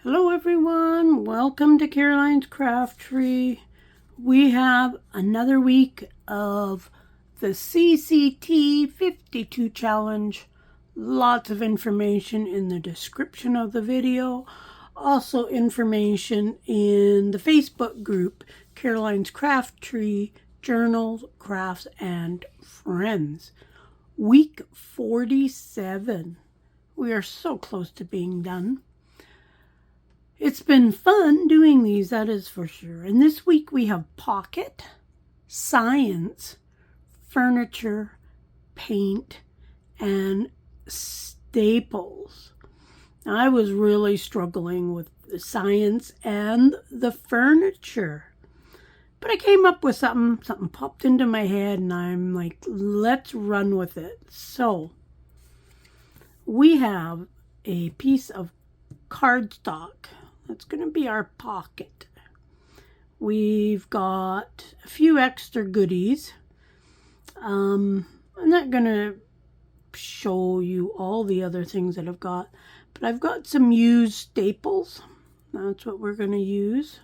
Hello everyone, welcome to Caroline's Craft Tree. We have another week of the CCT 52 challenge. Lots of information in the description of the video. Also information in the Facebook group, Caroline's Craft Tree, Journals, Crafts, and Friends. Week 47. We are so close to being done. It's been fun doing these, that is for sure. And this week we have pocket, science, furniture, paint, and staples. Now, I was really struggling with the science and the furniture. But I came up with something popped into my head, and I'm like, let's run with it. So, we have a piece of cardstock. That's going to be our pocket. We've got a few extra goodies. I'm not going to show you all the other things that I've got, but I've got some used staples. That's what we're going to use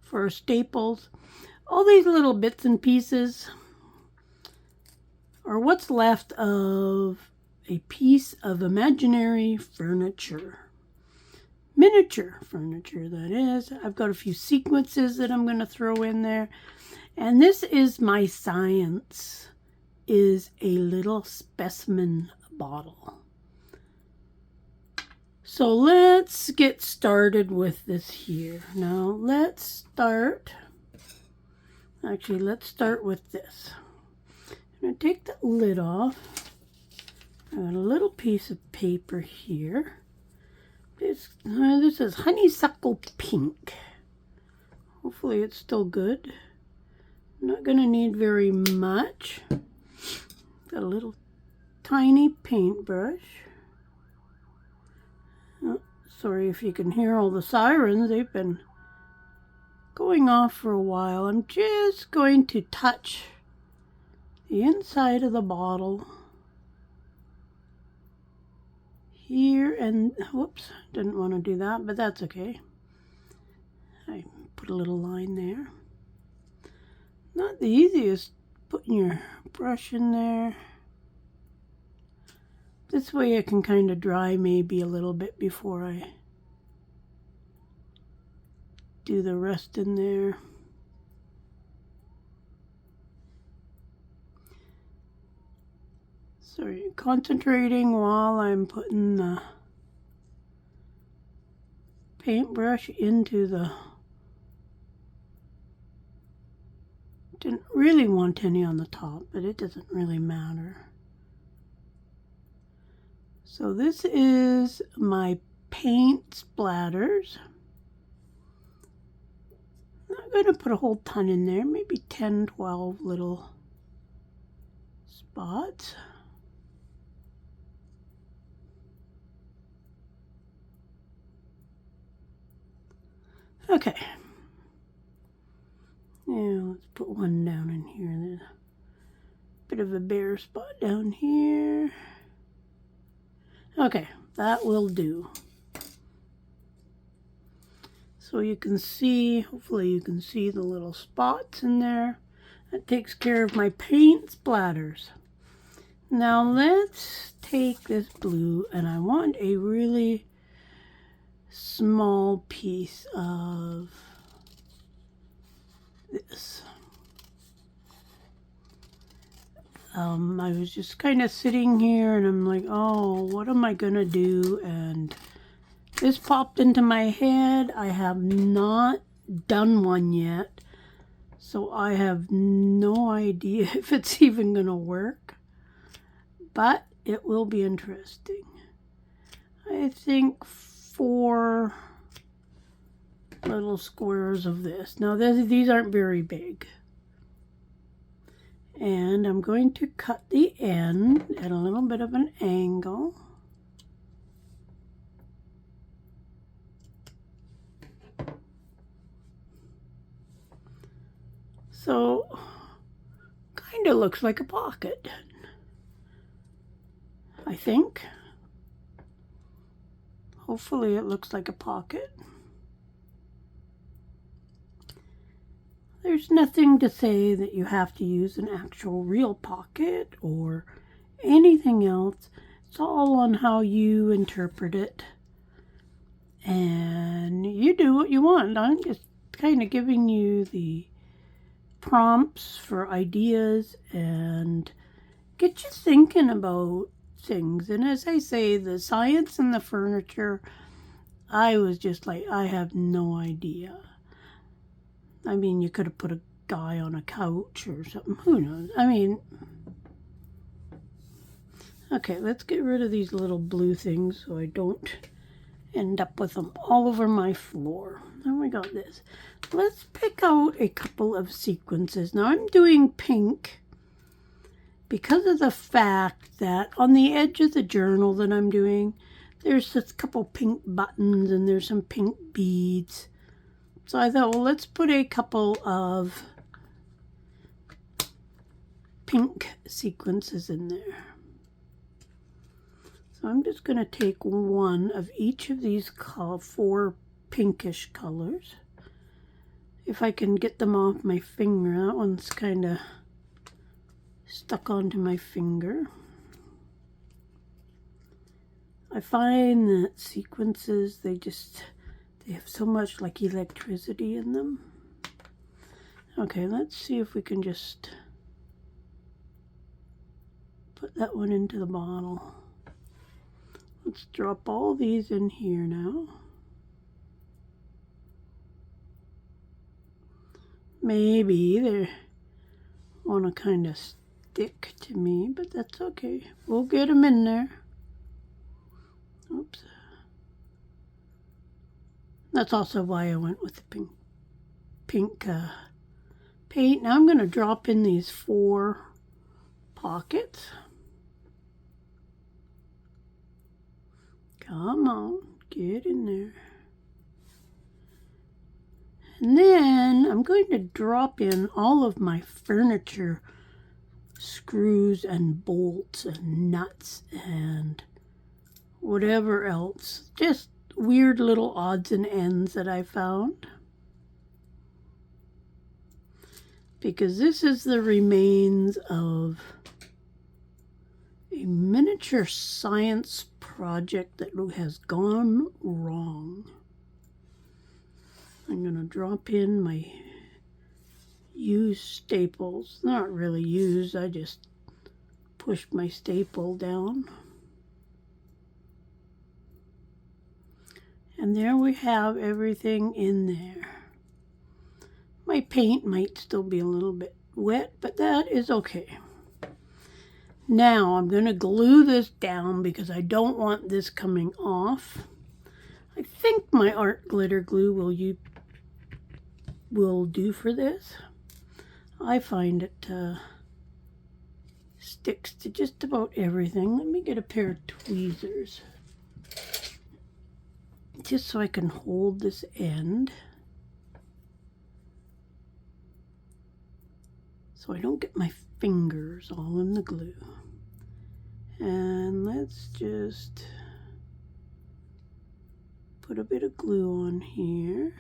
for our staples. All these little bits and pieces are what's left of a piece of imaginary furniture. Miniature furniture, that is. I've got a few sequences that I'm going to throw in there. And this is my science, is a little specimen bottle. So let's get started with this here. Now let's start with this. I'm going to take the lid off. I got a little piece of paper here. This is honeysuckle pink. Hopefully it's still good. I'm not going to need very much. Got a little tiny paintbrush. Oh, sorry if you can hear all the sirens. They've been going off for a while. I'm just going to touch the inside of the bottle here, and whoops, didn't want to do that, but that's okay. I put a little line there. Not the easiest putting your brush in there. This way it can kind of dry maybe a little bit before I do the rest in there. Sorry, concentrating while I'm putting the paintbrush into the... Didn't really want any on the top, but it doesn't really matter. So this is my paint splatters. I'm not going to put a whole ton in there, maybe 10, 12 little spots. Okay. Yeah, let's put one down in here. There's a bit of a bare spot down here. Okay, that will do. So you can see, hopefully you can see the little spots in there. That takes care of my paint splatters. Now let's take this blue, and I want a really small piece of this. I was just kind of sitting here and I'm like, oh, what am I gonna do? And this popped into my head. I have not done one yet, so I have no idea if it's even gonna work, but it will be interesting. I think 4 little squares of this. Now these aren't very big. And I'm going to cut the end at a little bit of an angle. So, kind of looks like a pocket, I think. Hopefully it looks like a pocket. There's nothing to say that you have to use an actual real pocket or anything else. It's all on how you interpret it. And you do what you want. I'm just kind of giving you the prompts for ideas and get you thinking about things. And as I say, the science and the furniture, I was just like, I have no idea. I mean, you could have put a guy on a couch or something. Who knows? I mean, okay, let's get rid of these little blue things so I don't end up with them all over my floor. Then we got this. Let's pick out a couple of sequences. Now I'm doing pink because of the fact that on the edge of the journal that I'm doing, there's just a couple pink buttons and there's some pink beads. So I thought, well, let's put a couple of pink sequences in there. So I'm just going to take one of each of these 4 pinkish colors. If I can get them off my finger, that one's kind of stuck onto my finger. I find that sequences, they have so much like electricity in them. Okay, let's see if we can just put that one into the bottle. Let's drop all these in here now. Maybe they want to kind of stick to me, but that's okay. We'll get them in there. Oops. That's also why I went with the pink paint. Now I'm going to drop in these 4 pockets. Come on, get in there. And then I'm going to drop in all of my furniture screws and bolts and nuts and whatever else. Just weird little odds and ends that I found. Because this is the remains of a miniature science project that has gone wrong. I'm going to drop in my used staples. Not really used, I just pushed my staple down. And there we have everything in there. My paint might still be a little bit wet, but that is okay. Now I'm going to glue this down because I don't want this coming off. I think my art glitter glue will do for this. I find it sticks to just about everything. Let me get a pair of tweezers just so I can hold this end so I don't get my fingers all in the glue. And let's just put a bit of glue on here.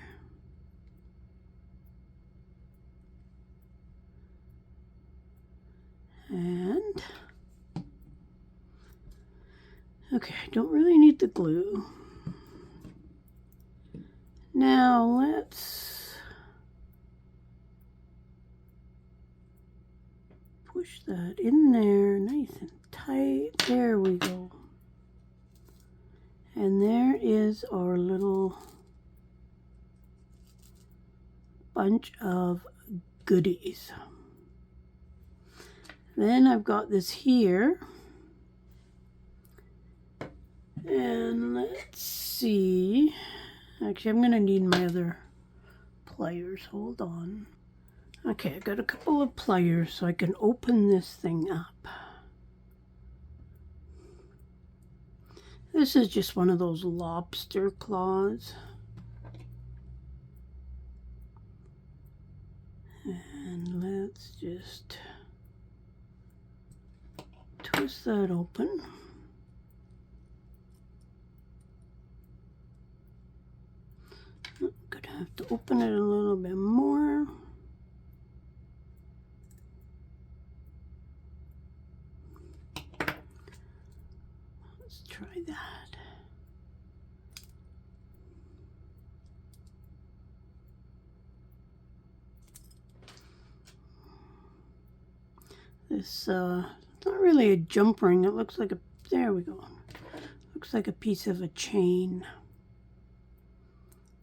And okay, I don't really need the glue. Now let's push that in there nice and tight. There we go. And there is our little bunch of goodies. Then I've got this here. And let's see. Actually, I'm going to need my other pliers. Hold on. Okay, I got a couple of pliers so I can open this thing up. This is just one of those lobster claws. And let's just twist that open. have to open it a little bit more. Let's try that. This, it's not really a jump ring. It looks like a, there we go. Looks like a piece of a chain.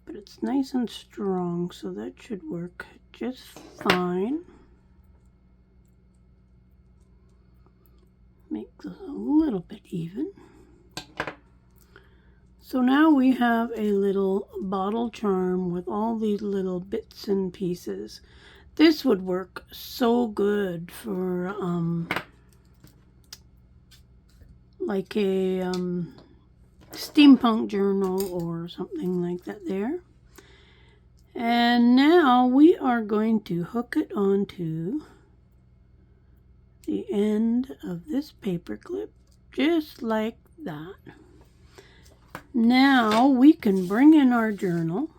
But it's nice and strong, so that should work just fine. Make this a little bit even. So now we have a little bottle charm with all these little bits and pieces. This would work so good for like a steampunk journal or something like that there. And now we are going to hook it onto the end of this paper clip, just like that. Now we can bring in our journal,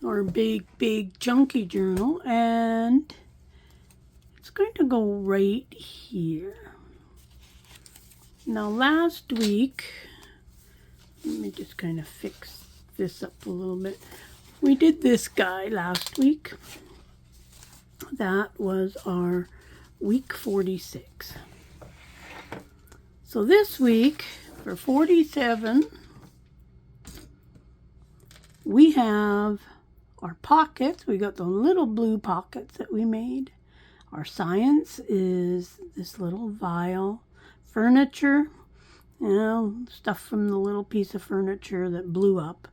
our big chunky journal, and it's going to go right here. Now last week, let me just kind of fix this up a little bit. We did this guy last week. That was our week 46. So this week for 47, we have our pockets. We got the little blue pockets that we made. Our science is this little vial. Furniture, you know, stuff from the little piece of furniture that blew up.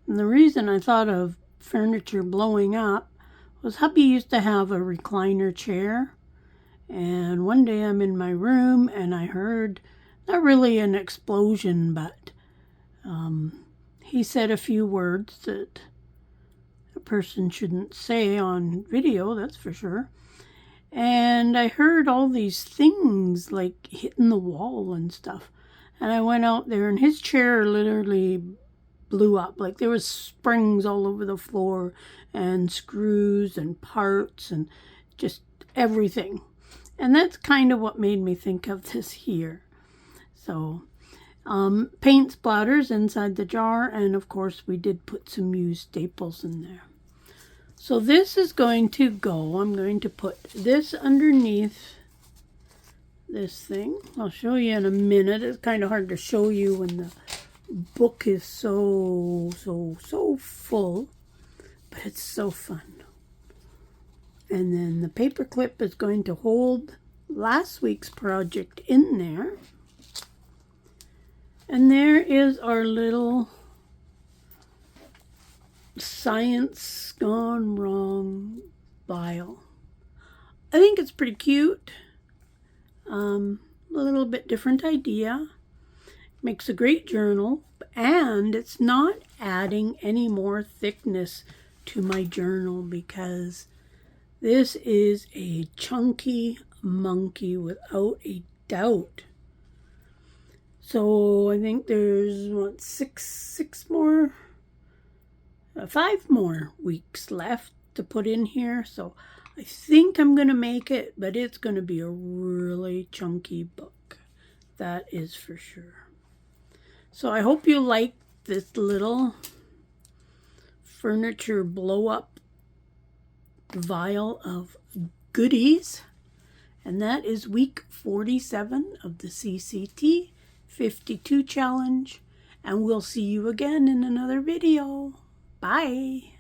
And the reason I thought of furniture blowing up was hubby used to have a recliner chair. And one day I'm in my room and I heard, not really an explosion, but he said a few words that a person shouldn't say on video, that's for sure. And I heard all these things like hitting the wall and stuff. And I went out there and his chair literally blew up. Like there was springs all over the floor and screws and parts and just everything. And that's kind of what made me think of this here. So paint splatters inside the jar, and of course we did put some used staples in there. So this is going to go, I'm going to put this underneath this thing. I'll show you in a minute. It's kind of hard to show you when the book is so full, but it's so fun. And then the paper clip is going to hold last week's project in there. And there is our little science gone wrong vial. I think it's pretty cute. A little bit different idea. Makes a great journal, and it's not adding any more thickness to my journal because this is a chunky monkey without a doubt. So I think there's what, 5 more weeks left to put in here. So I think I'm going to make it, but it's going to be a really chunky book. That is for sure. So I hope you like this little furniture blow up vial of goodies. And that is week 47 of the CCT 52 challenge. And we'll see you again in another video. Bye.